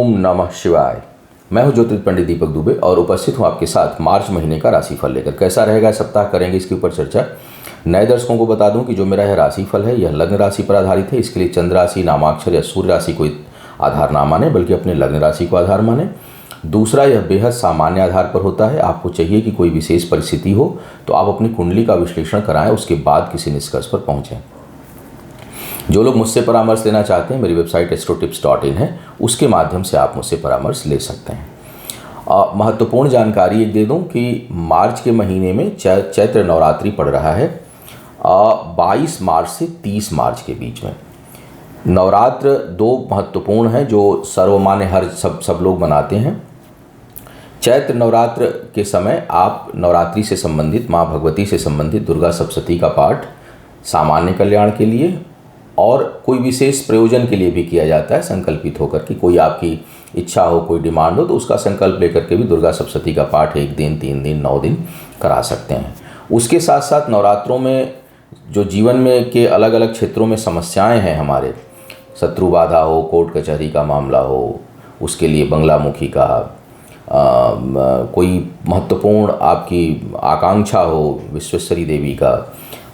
ओम नमः शिवाय। मैं हूं ज्योतिष पंडित दीपक दुबे और उपस्थित हूं आपके साथ मार्च महीने का राशिफल लेकर। कैसा रहेगा सप्ताह करेंगे इसके ऊपर चर्चा। नए दर्शकों को बता दूं कि जो मेरा यह राशिफल है यह लग्न राशि पर आधारित है। इसके लिए चंद्र राशि, नामाक्षर या सूर्य राशि को आधार ना माने बल्कि अपने लग्न राशि को आधार माने। दूसरा, यह बेहद सामान्य आधार पर होता है। आपको चाहिए कि कोई विशेष परिस्थिति हो तो आप अपनी कुंडली का विश्लेषण कराएं, उसके बाद किसी निष्कर्ष पर पहुंचें। जो लोग मुझसे परामर्श लेना चाहते हैं, मेरी वेबसाइट astrotips.in है, उसके माध्यम से आप मुझसे परामर्श ले सकते हैं। महत्वपूर्ण जानकारी एक दे दूं कि मार्च के महीने में चैत्र नवरात्रि पड़ रहा है 22 मार्च से 30 मार्च के बीच में। नवरात्र दो महत्वपूर्ण हैं जो सर्वमान्य हर सब लोग मनाते हैं। चैत्र नवरात्र के समय आप नवरात्रि से संबंधित, माँ भगवती से संबंधित दुर्गा सप्तशती का पाठ सामान्य कल्याण के लिए और कोई विशेष प्रयोजन के लिए भी किया जाता है। संकल्पित होकर कि कोई आपकी इच्छा हो, कोई डिमांड हो, तो उसका संकल्प लेकर के भी दुर्गा सप्तशती का पाठ 1 दिन, 3 दिन, 9 दिन करा सकते हैं। उसके साथ साथ नवरात्रों में जो जीवन में के अलग अलग क्षेत्रों में समस्याएं हैं, हमारे शत्रु बाधा हो, कोर्ट कचहरी का मामला हो, उसके लिए बंगलामुखी का कोई महत्वपूर्ण आपकी आकांक्षा हो, विश्वेश्वरी देवी का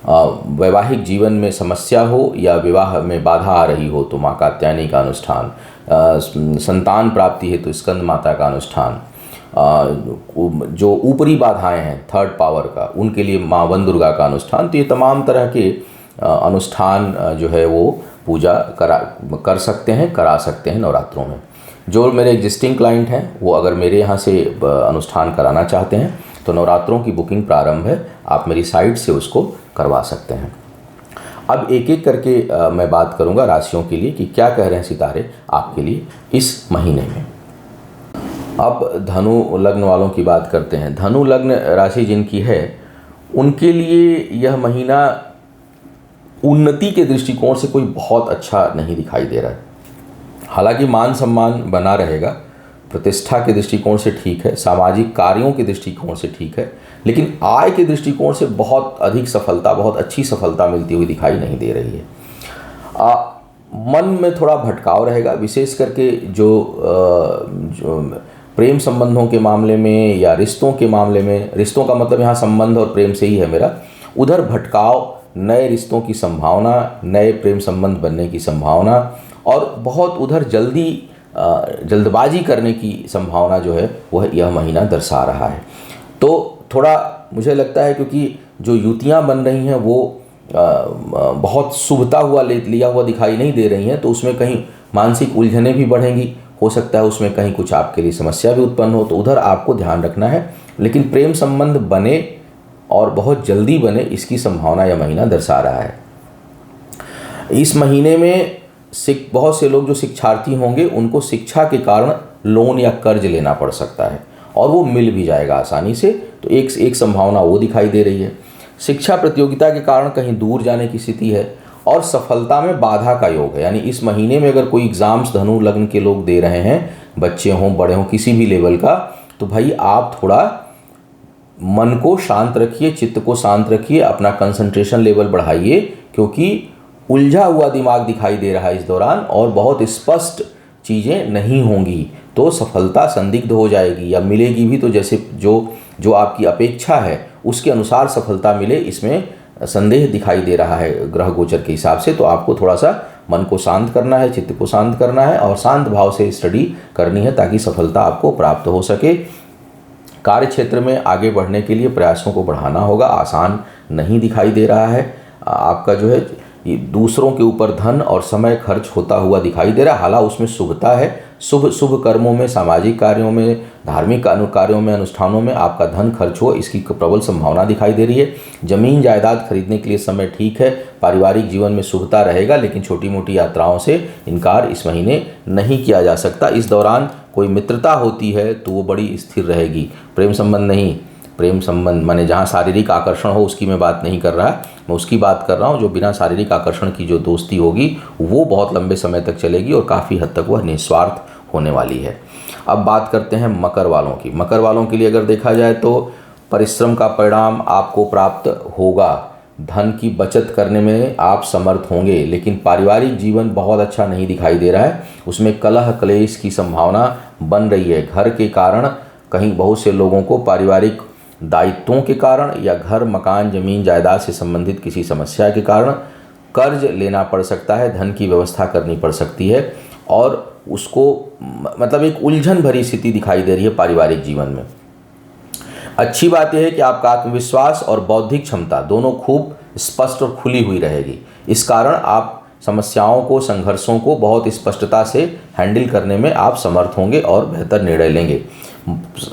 वैवाहिक जीवन में समस्या हो या विवाह में बाधा आ रही हो तो माँ कात्यायनी का अनुष्ठान, संतान प्राप्ति है तो स्कंद माता का अनुष्ठान, जो ऊपरी बाधाएं हैं थर्ड पावर का, उनके लिए माँ वन दुर्गा का अनुष्ठान। तो ये तमाम तरह के अनुष्ठान जो है वो पूजा कर सकते हैं, करा सकते हैं नवरात्रों में। जो मेरे एग्जिस्टिंग क्लाइंट हैं वो अगर मेरे यहाँ से अनुष्ठान कराना चाहते हैं तो नवरात्रों की बुकिंग प्रारंभ है, आप मेरी साइट से उसको करवा सकते हैं। अब एक एक करके मैं बात करूंगा राशियों के लिए कि क्या कह रहे हैं सितारे आपके लिए इस महीने में। अब धनु लग्न वालों की बात करते हैं। धनु लग्न राशि जिनकी है उनके लिए यह महीना उन्नति के दृष्टिकोण से कोई बहुत अच्छा नहीं दिखाई दे रहा है। हालांकि मान सम्मान बना रहेगा, प्रतिष्ठा के दृष्टिकोण से ठीक है, सामाजिक कार्यों के दृष्टिकोण से ठीक है, लेकिन आय के दृष्टिकोण से बहुत अधिक सफलता, बहुत अच्छी सफलता मिलती हुई दिखाई नहीं दे रही है। मन में थोड़ा भटकाव रहेगा, विशेष करके जो प्रेम संबंधों के मामले में या रिश्तों के मामले में, रिश्तों का मतलब यहाँ संबंध और प्रेम से ही है मेरा, उधर भटकाव, नए रिश्तों की संभावना, नए प्रेम संबंध बनने की संभावना और बहुत उधर जल्दबाजी करने की संभावना जो है वह यह महीना दर्शा रहा है। तो थोड़ा मुझे लगता है क्योंकि जो युतियाँ बन रही हैं वो बहुत शुभता हुआ लिया हुआ दिखाई नहीं दे रही हैं, तो उसमें कहीं मानसिक उलझनें भी बढ़ेंगी, हो सकता है उसमें कहीं कुछ आपके लिए समस्या भी उत्पन्न हो, तो उधर आपको ध्यान रखना है। लेकिन प्रेम संबंध बने और बहुत जल्दी बने, इसकी संभावना यह महीना दर्शा रहा है। इस महीने में बहुत से लोग जो शिक्षार्थी होंगे उनको शिक्षा के कारण लोन या कर्ज लेना पड़ सकता है और वो मिल भी जाएगा आसानी से, तो एक संभावना वो दिखाई दे रही है। शिक्षा प्रतियोगिता के कारण कहीं दूर जाने की स्थिति है और सफलता में बाधा का योग है। यानी इस महीने में अगर कोई एग्ज़ाम्स धनु लग्न के लोग दे रहे हैं, बच्चे हों बड़े हों किसी भी लेवल का, तो भाई आप थोड़ा मन को शांत रखिए, चित्त को शांत रखिए, अपना कंसंट्रेशन लेवल बढ़ाइए, क्योंकि उलझा हुआ दिमाग दिखाई दे रहा है इस दौरान और बहुत स्पष्ट चीज़ें नहीं होंगी, तो सफलता संदिग्ध हो जाएगी या मिलेगी भी तो जैसे जो आपकी अपेक्षा है उसके अनुसार सफलता मिले, इसमें संदेह दिखाई दे रहा है ग्रह गोचर के हिसाब से। तो आपको थोड़ा सा मन को शांत करना है, चित्त को शांत करना है और शांत भाव से स्टडी करनी है ताकि सफलता आपको प्राप्त हो सके। कार्य क्षेत्र में आगे बढ़ने के लिए प्रयासों को बढ़ाना होगा, आसान नहीं दिखाई दे रहा है। आपका जो है ये दूसरों के ऊपर धन और समय खर्च होता हुआ दिखाई दे रहा है। हालांकि उसमें शुभता है, शुभ कर्मों में, सामाजिक कार्यों में, धार्मिक कार्यों में, अनुष्ठानों में आपका धन खर्च हो, इसकी प्रबल संभावना दिखाई दे रही है। जमीन जायदाद खरीदने के लिए समय ठीक है। पारिवारिक जीवन में शुभता रहेगा, लेकिन छोटी मोटी यात्राओं से इनकार इस महीने नहीं किया जा सकता। इस दौरान कोई मित्रता होती है तो वो बड़ी स्थिर रहेगी। प्रेम संबंध नहीं, प्रेम संबंध माने जहाँ शारीरिक आकर्षण हो उसकी मैं बात नहीं कर रहा, मैं उसकी बात कर रहा हूँ जो बिना शारीरिक आकर्षण की जो दोस्ती होगी वो बहुत लंबे समय तक चलेगी और काफ़ी हद तक वह निस्वार्थ होने वाली है। अब बात करते हैं मकर वालों की। मकर वालों के लिए अगर देखा जाए तो परिश्रम का परिणाम आपको प्राप्त होगा। धन की बचत करने में आप समर्थ होंगे, लेकिन पारिवारिक जीवन बहुत अच्छा नहीं दिखाई दे रहा है। उसमें कलह क्लेश की संभावना बन रही है। घर के कारण कहीं बहुत से लोगों को पारिवारिक दायित्वों के कारण या घर मकान जमीन जायदाद से संबंधित किसी समस्या के कारण कर्ज लेना पड़ सकता है, धन की व्यवस्था करनी पड़ सकती है और उसको मतलब एक उलझन भरी स्थिति दिखाई दे रही है पारिवारिक जीवन में। अच्छी बात यह है कि आपका आत्मविश्वास और बौद्धिक क्षमता दोनों खूब स्पष्ट और खुली हुई रहेगी। इस कारण आप समस्याओं को, संघर्षों को बहुत स्पष्टता से हैंडल करने में आप समर्थ होंगे और बेहतर निर्णय लेंगे।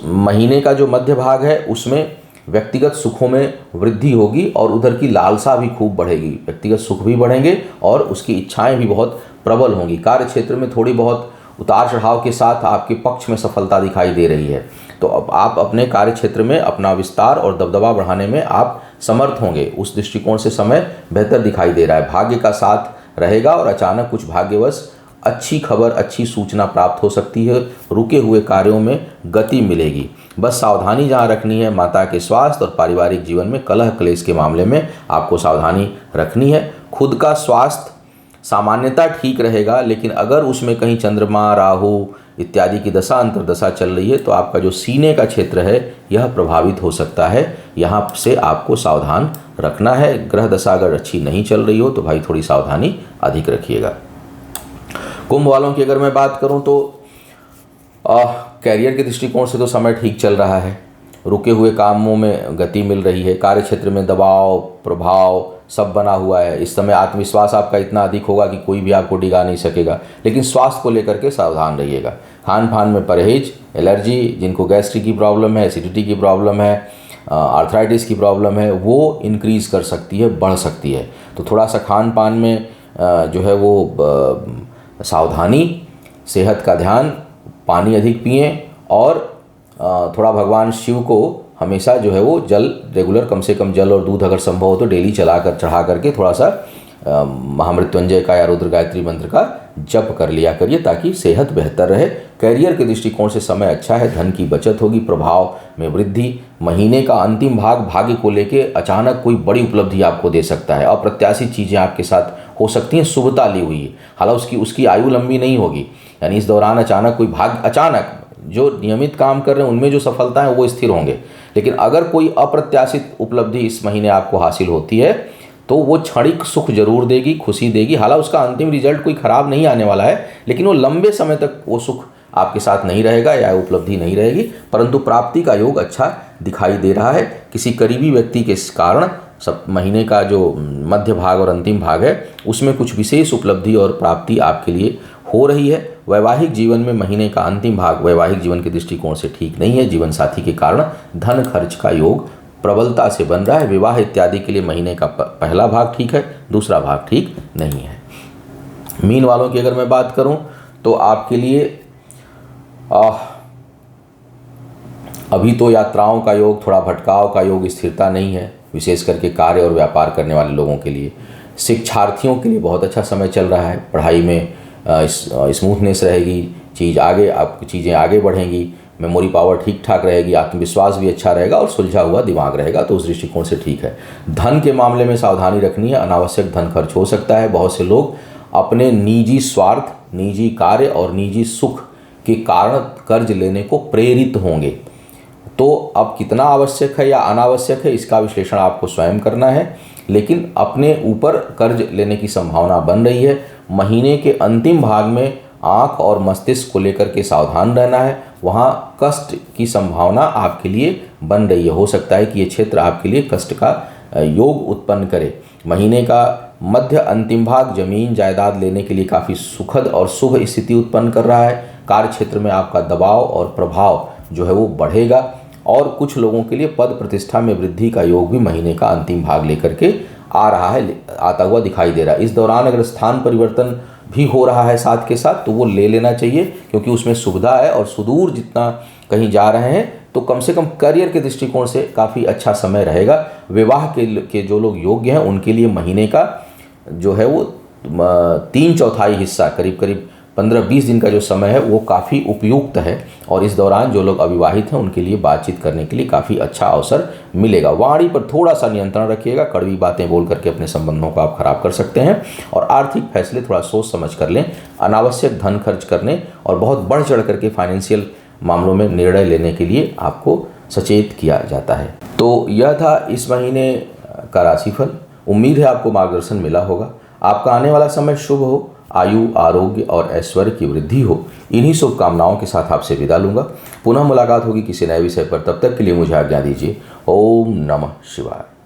महीने का जो मध्य भाग है उसमें व्यक्तिगत सुखों में वृद्धि होगी और उधर की लालसा भी खूब बढ़ेगी। व्यक्तिगत सुख भी बढ़ेंगे और उसकी इच्छाएं भी बहुत प्रबल होंगी। कार्य क्षेत्र में थोड़ी बहुत उतार चढ़ाव के साथ आपके पक्ष में सफलता दिखाई दे रही है। तो अब आप अपने कार्य क्षेत्र में अपना विस्तार और दबदबा बढ़ाने में आप समर्थ होंगे। उस दृष्टिकोण से समय बेहतर दिखाई दे रहा है। भाग्य का साथ रहेगा और अचानक कुछ भाग्यवश अच्छी खबर, अच्छी सूचना प्राप्त हो सकती है। रुके हुए कार्यों में गति मिलेगी। बस सावधानी जहाँ रखनी है, माता के स्वास्थ्य और पारिवारिक जीवन में कलह क्लेश के मामले में आपको सावधानी रखनी है। खुद का स्वास्थ्य सामान्यतः ठीक रहेगा, लेकिन अगर उसमें कहीं चंद्रमा, राहु इत्यादि की दशा अंतर्दशा चल रही है तो आपका जो सीने का क्षेत्र है यह प्रभावित हो सकता है। यहाँ से आपको सावधान रखना है। ग्रह दशा अगर अच्छी नहीं चल रही हो तो भाई थोड़ी सावधानी अधिक रखिएगा। कुंभ वालों की अगर मैं बात करूं तो कैरियर के दृष्टिकोण से तो समय ठीक चल रहा है। रुके हुए कामों में गति मिल रही है। कार्य क्षेत्र में दबाव प्रभाव सब बना हुआ है। इस समय आत्मविश्वास आपका इतना अधिक होगा कि कोई भी आपको डिगा नहीं सकेगा, लेकिन स्वास्थ्य को लेकर के सावधान रहिएगा। खान पान में परहेज, एलर्जी, जिनको गैस्ट्रिक की प्रॉब्लम है, एसिडिटी की प्रॉब्लम है, आर्थराइटिस की प्रॉब्लम है, वो इंक्रीज कर सकती है, बढ़ सकती है। तो थोड़ा सा खान पान में जो है वो सावधानी, सेहत का ध्यान, पानी अधिक पिएं और थोड़ा भगवान शिव को हमेशा जो है वो जल रेगुलर, कम से कम जल और दूध अगर संभव हो तो डेली चढ़ा करके थोड़ा सा महामृत्युंजय का या रुद्र गायत्री मंत्र का जप कर लिया करिए ताकि सेहत बेहतर रहे। कैरियर के दृष्टिकोण से समय अच्छा है। धन की बचत होगी, प्रभाव में वृद्धि। महीने का अंतिम भाग भाग्य को लेके अचानक कोई बड़ी उपलब्धि आपको दे सकता है। अप्रत्याशित चीज़ें आपके साथ हो सकती हैं। शुभता ली हुई है, हालांकि उसकी आयु लंबी नहीं होगी। यानी इस दौरान अचानक कोई अचानक जो नियमित काम कर रहे हैं उनमें जो सफलता है वो स्थिर होंगे, लेकिन अगर कोई अप्रत्याशित उपलब्धि इस महीने आपको हासिल होती है तो वो क्षणिक सुख जरूर देगी, खुशी देगी। हालांकि उसका अंतिम रिजल्ट कोई खराब नहीं आने वाला है, लेकिन वो लंबे समय तक वो सुख आपके साथ नहीं रहेगा या उपलब्धि नहीं रहेगी, परंतु प्राप्ति का योग अच्छा दिखाई दे रहा है। किसी करीबी व्यक्ति के कारण सब महीने का जो मध्य भाग और अंतिम भाग है उसमें कुछ विशेष उपलब्धि और प्राप्ति आपके लिए हो रही है। वैवाहिक जीवन में महीने का अंतिम भाग वैवाहिक जीवन के दृष्टिकोण से ठीक नहीं है। जीवन साथी के कारण धन खर्च का योग प्रबलता से बन रहा है। विवाह इत्यादि के लिए महीने का पहला भाग ठीक है, दूसरा भाग ठीक नहीं है। मीन वालों की अगर मैं बात करूं तो आपके लिए अभी तो यात्राओं का योग, थोड़ा भटकाव का योग, स्थिरता नहीं है, विशेष करके कार्य और व्यापार करने वाले लोगों के लिए। शिक्षार्थियों के लिए बहुत अच्छा समय चल रहा है। पढ़ाई में स्मूथनेस रहेगी, चीज़ें आगे बढ़ेंगी, मेमोरी पावर ठीक ठाक रहेगी, आत्मविश्वास भी अच्छा रहेगा और सुलझा हुआ दिमाग रहेगा, तो उस दृष्टिकोण से ठीक है। धन के मामले में सावधानी रखनी है, अनावश्यक धन खर्च हो सकता है। बहुत से लोग अपने निजी स्वार्थ, निजी कार्य और निजी सुख के कारण कर्ज लेने को प्रेरित होंगे। तो अब कितना आवश्यक है या अनावश्यक है इसका विश्लेषण आपको स्वयं करना है, लेकिन अपने ऊपर कर्ज लेने की संभावना बन रही है। महीने के अंतिम भाग में आँख और मस्तिष्क को लेकर के सावधान रहना है। वहाँ कष्ट की संभावना आपके लिए बन रही है। हो सकता है कि ये क्षेत्र आपके लिए कष्ट का योग उत्पन्न करे। महीने का मध्य अंतिम भाग जमीन जायदाद लेने के लिए काफ़ी सुखद और शुभ स्थिति उत्पन्न कर रहा है। कार्य क्षेत्र में आपका दबाव और प्रभाव जो है वो बढ़ेगा और कुछ लोगों के लिए पद प्रतिष्ठा में वृद्धि का योग भी महीने का अंतिम भाग लेकर के आता हुआ दिखाई दे रहा है। इस दौरान अगर स्थान परिवर्तन भी हो रहा है साथ के साथ तो वो ले लेना चाहिए, क्योंकि उसमें सुविधा है और सुदूर जितना कहीं जा रहे हैं तो कम से कम करियर के दृष्टिकोण से काफ़ी अच्छा समय रहेगा। विवाह के जो लोग योग्य हैं उनके लिए महीने का जो है वो 3/4 हिस्सा, करीब करीब 15-20 दिन का जो समय है वो काफ़ी उपयुक्त है और इस दौरान जो लोग अविवाहित हैं उनके लिए बातचीत करने के लिए काफ़ी अच्छा अवसर मिलेगा। वाणी पर थोड़ा सा नियंत्रण रखिएगा, कड़वी बातें बोल करके अपने संबंधों को आप खराब कर सकते हैं। और आर्थिक फैसले थोड़ा सोच समझ कर लें, अनावश्यक धन खर्च करने और बहुत बढ़ चढ़ करके फाइनेंशियल मामलों में निर्णय लेने के लिए आपको सचेत किया जाता है। तो यह था इस महीने का राशिफल। उम्मीद है आपको मार्गदर्शन मिला होगा। आपका आने वाला समय शुभ हो, आयु, आरोग्य और ऐश्वर्य की वृद्धि हो। इन्हीं शुभकामनाओं के साथ आपसे विदा लूंगा। पुनः मुलाकात होगी किसी नए विषय पर। तब तक के लिए मुझे आज्ञा दीजिए। ओम नमः शिवाय।